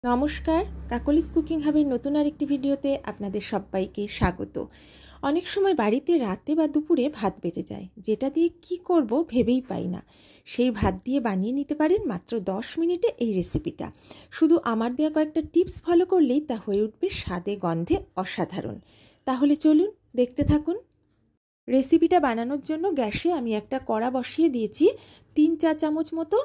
নমস্কার, কাকলিস কুকিং হাবের নতুন আরেকটি ভিডিওতে আপনাদের সবাইকে স্বাগত। অনেক সময় বাড়িতে রাতে বা দুপুরে ভাত বেঁচে যায়, যেটা দিয়ে কি করব ভেবেই পাই না। সেই ভাত দিয়ে বানিয়ে নিতে পারেন মাত্র 10 মিনিটে এই রেসিপিটা। শুধু আমার দেওয়া কয়েকটা টিপস ফলো করলেই তা হয়ে উঠবে স্বাদে গন্ধে অসাধারণ। তাহলে চলুন দেখতে থাকুন। রেসিপিটা বানানোর জন্য গ্যাসে আমি একটা কড়া বসিয়ে দিয়েছি। 3-4 চামচ মতো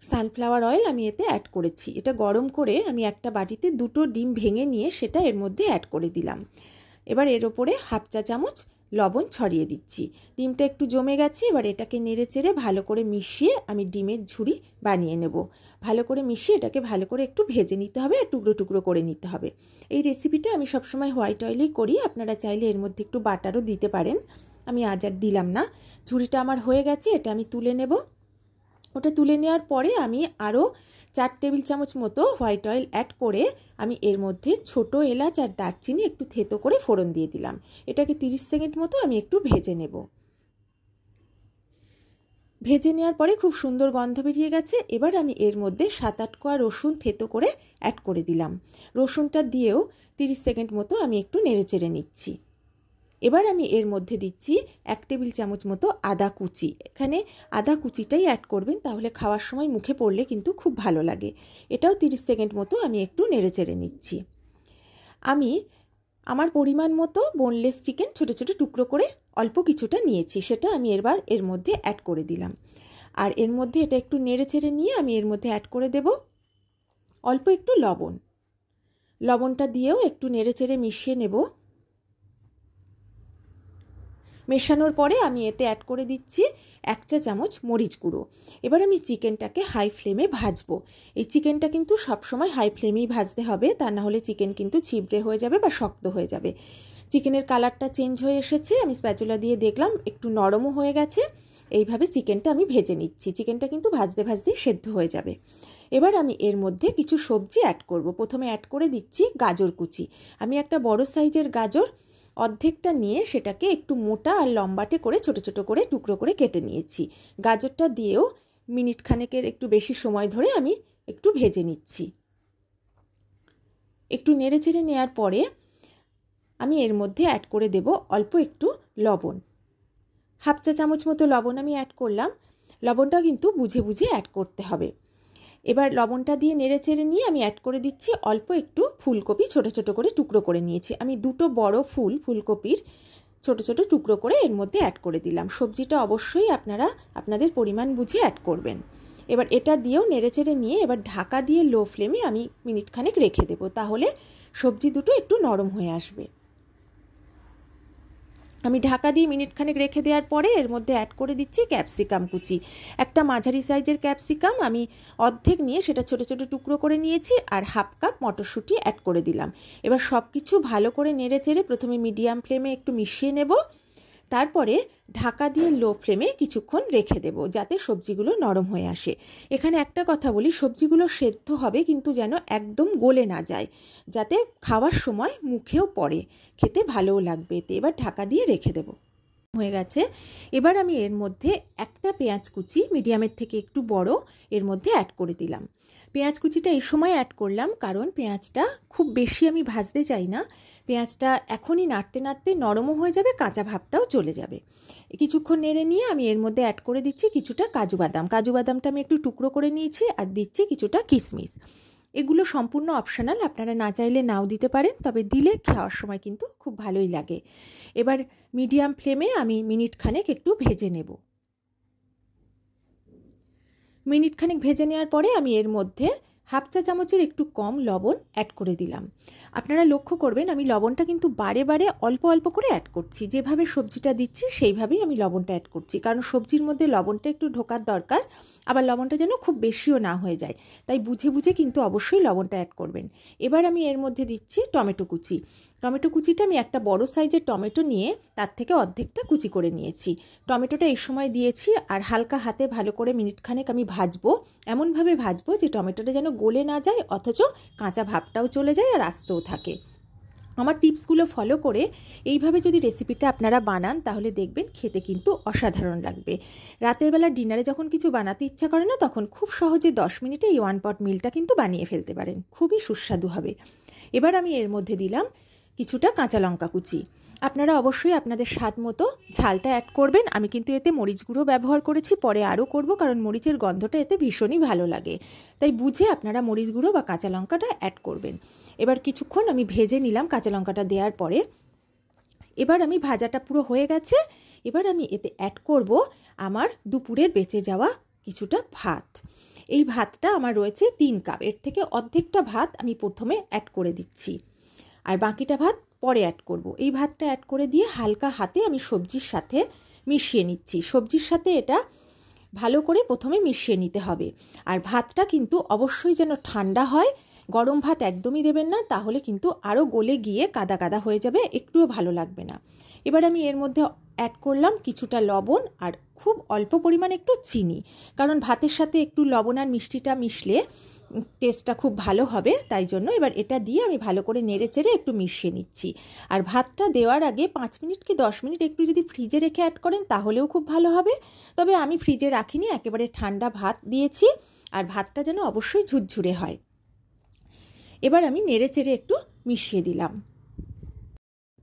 সানফ্লাওয়ার অয়েল আমি এতে অ্যাড করেছি। এটা গরম করে আমি একটা বাটিতে 2টো ডিম ভেঙে নিয়ে সেটা এর মধ্যে অ্যাড করে দিলাম। এবার এর ওপরে 1/2 চা চামচ লবণ ছড়িয়ে দিচ্ছি। ডিমটা একটু জমে গেছে, এবার এটাকে নেড়ে চেড়ে ভালো করে মিশিয়ে আমি ডিমের ঝুড়ি বানিয়ে নেব। ভালো করে মিশিয়ে এটাকে ভালো করে একটু ভেজে নিতে হবে আর টুকরো টুকরো করে নিতে হবে। এই রেসিপিটা আমি সবসময় হোয়াইট অয়েলেই করি, আপনারা চাইলে এর মধ্যে একটু বাটারও দিতে পারেন। আমি আজ আর দিলাম না। ঝুড়িটা আমার হয়ে গেছে, এটা আমি তুলে নেব। ওটা তুলে নেওয়ার পরে আমি আরও 4 টেবিল চামচ মতো হোয়াইট অয়েল অ্যাড করে আমি এর মধ্যে ছোটো এলাচ আর দারচিনি একটু থেতো করে ফোড়ন দিয়ে দিলাম। এটাকে 30 সেকেন্ড মতো আমি একটু ভেজে নেব। ভেজে নেওয়ার পরে খুব সুন্দর গন্ধ বেরিয়ে গেছে। এবার আমি এর মধ্যে 7-8 কোয়া রসুন থেতো করে অ্যাড করে দিলাম। রসুনটা দিয়েও 30 সেকেন্ড মতো আমি একটু নেড়ে চেড়ে নিচ্ছি। এবার আমি এর মধ্যে দিচ্ছি 1 টেবিল চামচ মতো আদা কুচি। এখানে আদা কুচিটাই অ্যাড করবেন, তাহলে খাওয়ার সময় মুখে পড়লে কিন্তু খুব ভালো লাগে। এটাও 30 সেকেন্ড মতো আমি একটু নেড়ে চেড়ে নিচ্ছি। আমি আমার পরিমাণ মতো বোনলেস চিকেন ছোটো ছোটো টুকরো করে অল্প কিছুটা নিয়েছি, সেটা আমি এবার এর মধ্যে অ্যাড করে দিলাম। আর এর মধ্যে এটা একটু নেড়ে চেড়ে নিয়ে আমি এর মধ্যে অ্যাড করে দেব অল্প একটু লবণ। লবণটা দিয়েও একটু নেড়ে চেড়ে মিশিয়ে নেব। মেশানোর পরে আমি এতে অ্যাড করে দিচ্ছি 1 চা চামচ মরিচ গুঁড়ো। এবার আমি চিকেনটাকে হাই ফ্লেমে ভাজবো। এই চিকেনটা কিন্তু সবসময় হাই ফ্লেমেই ভাজতে হবে, তা না হলে চিকেন কিন্তু ছিবড়ে হয়ে যাবে বা শক্ত হয়ে যাবে। চিকেনের কালারটা চেঞ্জ হয়ে এসেছে, আমি স্প্যাচুলা দিয়ে দেখলাম একটু নরমও হয়ে গেছে। এইভাবে চিকেনটা আমি ভেজে নিচ্ছি। চিকেনটা কিন্তু ভাজতে ভাজতেই সেদ্ধ হয়ে যাবে। এবার আমি এর মধ্যে কিছু সবজি অ্যাড করব। প্রথমে অ্যাড করে দিচ্ছি গাজর কুচি। আমি একটা বড় সাইজের গাজর অর্ধেকটা নিয়ে সেটাকে একটু মোটা আর লম্বাটে করে ছোট ছোট করে টুকরো করে কেটে নিয়েছি। গাজরটা দিয়েও মিনিট খানেকের একটু বেশি সময় ধরে আমি একটু ভেজে নিচ্ছি। একটু নেড়ে চেড়ে নেওয়ার পরে আমি এর মধ্যে অ্যাড করে দেব অল্প একটু লবণ। 1/2 চা চামচ মতো লবণ আমি অ্যাড করলাম। লবণটা কিন্তু বুঝে বুঝে অ্যাড করতে হবে। এবার লবণটা দিয়ে নেড়ে চেড়ে নিয়ে আমি অ্যাড করে দিচ্ছি অল্প একটু ফুলকপি ছোট ছোট করে টুকরো করে নিয়েছি। আমি 2টো বড় ফুলকপির ছোট ছোট টুকরো করে এর মধ্যে অ্যাড করে দিলাম। সবজিটা অবশ্যই আপনারা আপনাদের পরিমাণ বুঝে অ্যাড করবেন। এবার এটা দিয়েও নেড়ে চেড়ে নিয়ে এবার ঢাকা দিয়ে লো ফ্লেমে আমি মিনিট খানেক রেখে দেবো, তাহলে সবজি দুটো একটু নরম হয়ে আসবে। আমি ঢাকা দিয়ে মিনিট খানেক রেখে দেওয়ার পরে এর মধ্যে অ্যাড করে দিচ্ছি ক্যাপসিকাম কুচি। একটা মাঝারি সাইজের ক্যাপসিকাম আমি অর্ধেক নিয়ে সেটা ছোট ছোট টুকরো করে নিয়েছি আর 1/2 কাপ মটরশুঁটি অ্যাড করে দিলাম। এবার সব কিছু ভালো করে নেড়ে চেড়ে প্রথমে মিডিয়াম ফ্লেমে একটু মিশিয়ে নেব, তারপরে ঢাকা দিয়ে লো ফ্লেমে কিছুক্ষণ রেখে দেব যাতে সবজিগুলো নরম হয়ে আসে। এখানে একটা কথা বলি, সবজিগুলো সেদ্ধ হবে কিন্তু যেন একদম গলে না যায়, যাতে খাওয়ার সময় মুখেও পড়ে, খেতে ভালোও লাগবে। এতে এবার ঢাকা দিয়ে রেখে দেব। হয়ে গেছে। এবার আমি এর মধ্যে একটা পেঁয়াজ কুচি মিডিয়ামের থেকে একটু বড় এর মধ্যে অ্যাড করে দিলাম। পেঁয়াজ কুচিটা এই সময় অ্যাড করলাম কারণ পেঁয়াজটা খুব বেশি আমি ভাজতে চাই না। পেঁয়াজটা এখনই নাড়তে নাড়তে নরমও হয়ে যাবে, কাঁচা ভাবটাও চলে যাবে। কিছুক্ষণ নেড়ে নিয়ে আমি এর মধ্যে অ্যাড করে দিচ্ছি কিছুটা কাজু বাদাম। কাজু বাদামটা আমি একটু টুকরো করে নিয়েছি আর দিচ্ছি কিছুটা কিশমিশ। এগুলো সম্পূর্ণ অপশনাল, আপনারা না চাইলে নাও দিতে পারেন, তবে দিলে খাওয়ার সময় কিন্তু খুব ভালোই লাগে। এবার মিডিয়াম ফ্লেমে আমি মিনিট খানেক একটু ভেজে নেব। মিনিট খানেক ভেজে নেওয়ার পরে আমি এর মধ্যে 1/2 চা চামচের একটু কম লবণ অ্যাড করে দিলাম। আপনারা লক্ষ্য করবেন আমি লবণটা কিন্তু বারে বারে অল্প অল্প করে অ্যাড করছি। যেভাবে সবজিটা দিচ্ছি সেইভাবেই আমি লবণটা অ্যাড করছি, কারণ সবজির মধ্যে লবণটা একটু ঢোকার দরকার, আবার লবণটা যেন খুব বেশিও না হয়ে যায়, তাই বুঝে বুঝে কিন্তু অবশ্যই লবণটা অ্যাড করবেন। এবার আমি এর মধ্যে দিচ্ছি টমেটো কুচি। টমেটো কুচিটা আমি একটা বড় সাইজের টমেটো নিয়ে তার থেকে অর্ধেকটা কুচি করে নিয়েছি। টমেটোটা এই সময় দিয়েছি আর হালকা হাতে ভালো করে মিনিট খানেক আমি ভাজবো। এমনভাবে ভাজবো যে টমেটোটা যেন গলে না যায় অথচ কাঁচা ভাবটাও চলে যায় আর আস্তও থাকে। আমার টিপসগুলো ফলো করে এইভাবে যদি রেসিপিটা আপনারা বানান তাহলে দেখবেন খেতে কিন্তু অসাধারণ লাগবে। রাতের বেলা ডিনারে যখন কিছু বানাতে ইচ্ছা করে না, তখন খুব সহজে 10 মিনিটে এই 1 পট মিলটা কিন্তু বানিয়ে ফেলতে পারেন, খুবই সুস্বাদু হবে। এবার আমি এর মধ্যে দিলাম কিছুটা কাঁচা লঙ্কা কুচি। আপনারা অবশ্যই আপনাদের স্বাদ মতো ঝালটা অ্যাড করবেন। আমি কিন্তু এতে মরিচ গুঁড়ো ব্যবহার করেছি, পরে আরও করব, কারণ মরিচের গন্ধটা এতে ভীষণই ভালো লাগে। তাই বুঝে আপনারা মরিচ গুঁড়ো বা কাঁচা লঙ্কাটা অ্যাড করবেন। এবার কিছুক্ষণ আমি ভেজে নিলাম কাঁচা লঙ্কাটা দেওয়ার পরে। এবার আমি ভাজাটা পুরো হয়ে গেছে। এবার আমি এতে অ্যাড করব আমার দুপুরের বেঁচে যাওয়া কিছুটা ভাত। এই ভাতটা আমার রয়েছে 3 কাপ, এর থেকে অর্ধেকটা ভাত আমি প্রথমে অ্যাড করে দিচ্ছি, আর বাকিটা ভাত পরে অ্যাড করব। এই ভাতটা অ্যাড করে দিয়ে হালকা হাতে আমি সবজির সাথে মিশিয়ে নিচ্ছি। সবজির সাথে এটা ভালো করে প্রথমে মিশিয়ে নিতে হবে। আর ভাতটা কিন্তু অবশ্যই যেন ঠান্ডা হয়, গরম ভাত একদমই দেবেন না, তাহলে কিন্তু আরও গলে গিয়ে কাদা কাদা হয়ে যাবে, একটুও ভালো লাগবে না। এবার আমি এর মধ্যে অ্যাড করলাম কিছুটা লবণ আর খুব অল্প পরিমাণ একটু চিনি, কারণ ভাতের সাথে একটু লবণ আর মিষ্টিটা মিশলে টেস্টটা খুব ভালো হবে, তাই জন্য এবার এটা দিয়ে আমি ভালো করে নেড়ে চেড়ে একটু মিশিয়ে নিচ্ছি। আর ভাতটা দেওয়ার আগে 5 মিনিট কি 10 মিনিট একটু যদি ফ্রিজে রেখে অ্যাড করেন তাহলেও খুব ভালো হবে। তবে আমি ফ্রিজে রাখিনি, একেবারে ঠান্ডা ভাত দিয়েছি, আর ভাতটা যেন অবশ্যই ঝুরঝুরে হয়। এবার আমি নেড়ে চেড়ে একটু মিশিয়ে দিলাম।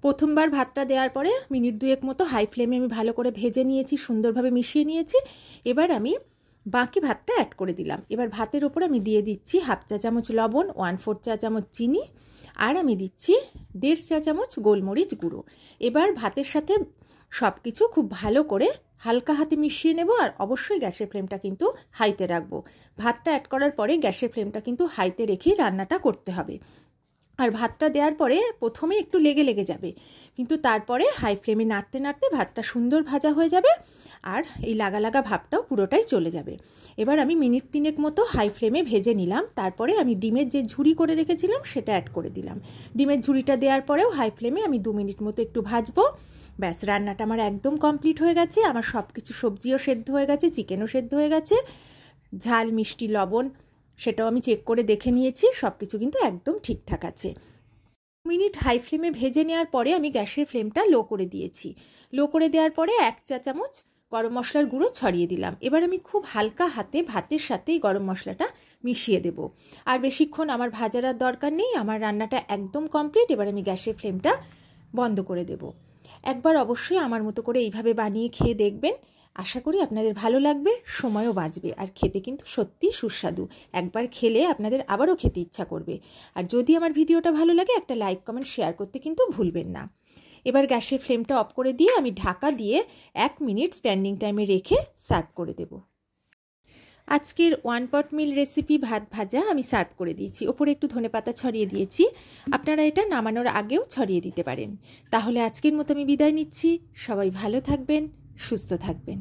প্রথমবার ভাতটা দেওয়ার পরে মিনিট 2 মতো হাই ফ্লেমে আমি ভালো করে ভেজে নিয়েছি, সুন্দরভাবে মিশিয়ে নিয়েছি। এবার আমি বাকি ভাতটা অ্যাড করে দিলাম। এবার ভাতের ওপরে আমি দিয়ে দিচ্ছি 1/2 চা চামচ লবণ, 1/4 চা চামচ চিনি, আর আমি দিচ্ছি 1.5 চা চামচ গোলমরিচ গুঁড়ো। এবার ভাতের সাথে সব কিছু খুব ভালো করে হালকা হাতে মিশিয়ে নেব, আর অবশ্যই গ্যাসের ফ্লেমটা কিন্তু হাইতে রাখবো। ভাতটা অ্যাড করার পরে গ্যাসের ফ্লেমটা কিন্তু হাইতে রেখেই রান্নাটা করতে হবে। আর ভাতটা দেওয়ার পরে প্রথমে একটু লেগে লেগে যাবে, কিন্তু তারপরে হাই ফ্লেমে নাড়তে নাড়তে ভাতটা সুন্দর ভাজা হয়ে যাবে, আর এই লাগা লাগা ভাবটাও পুরোটাই চলে যাবে। এবার আমি মিনিট 3 মতো হাই ফ্লেমে ভেজে নিলাম। তারপরে আমি ডিমের যে ঝুড়ি করে রেখেছিলাম সেটা অ্যাড করে দিলাম। ডিমের ঝুড়িটা দেওয়ার পরেও হাই ফ্লেমে আমি 2 মিনিট মতো একটু ভাজবো। ব্যাস, রান্নাটা আমার একদম কমপ্লিট হয়ে গেছে। আমার সব কিছু সবজিও সেদ্ধ হয়ে গেছে, চিকেনও সেদ্ধ হয়ে গেছে, ঝাল মিষ্টি লবণ সেটাও আমি চেক করে দেখে নিয়েছি, সব কিছু কিন্তু একদম ঠিকঠাক আছে। মিনিট হাই ফ্লেমে ভেজে নেওয়ার পরে আমি গ্যাসের ফ্লেমটা লো করে দিয়েছি। লো করে দেওয়ার পরে 1 চা চামচ গরম মশলার গুঁড়ো ছড়িয়ে দিলাম। এবার আমি খুব হালকা হাতে ভাতের সাথেই গরম মশলাটা মিশিয়ে দেব। আর বেশিক্ষণ আমার ভাজার দরকার নেই, আমার রান্নাটা একদম কমপ্লিট। এবার আমি গ্যাসের ফ্লেমটা বন্ধ করে দেব। একবার অবশ্যই আমার মতো করে এইভাবে বানিয়ে খেয়ে দেখবেন, আশা করি আপনাদের ভালো লাগবে, সময়ও বাঁচবে, আর খেতে কিন্তু সত্যিই সুস্বাদু। একবার খেলে আপনাদের আবারও খেতে ইচ্ছা করবে। আর যদি আমার ভিডিওটা ভালো লাগে একটা লাইক কমেন্ট শেয়ার করতে কিন্তু ভুলবেন না। এবার গ্যাসের ফ্লেমটা অফ করে দিয়ে আমি ঢাকা দিয়ে 1 মিনিট স্ট্যান্ডিং টাইমে রেখে সার্ভ করে দেব। আজকের 1 পট মিল রেসিপি ভাত ভাজা আমি সার্ভ করে দিয়েছি। ওপরে একটু ধনেপাতা ছড়িয়ে দিয়েছি, আপনারা এটা নামানোর আগেও ছড়িয়ে দিতে পারেন। তাহলে আজকের মতো আমি বিদায় নিচ্ছি। সবাই ভালো থাকবেন, সুস্থ থাকবেন।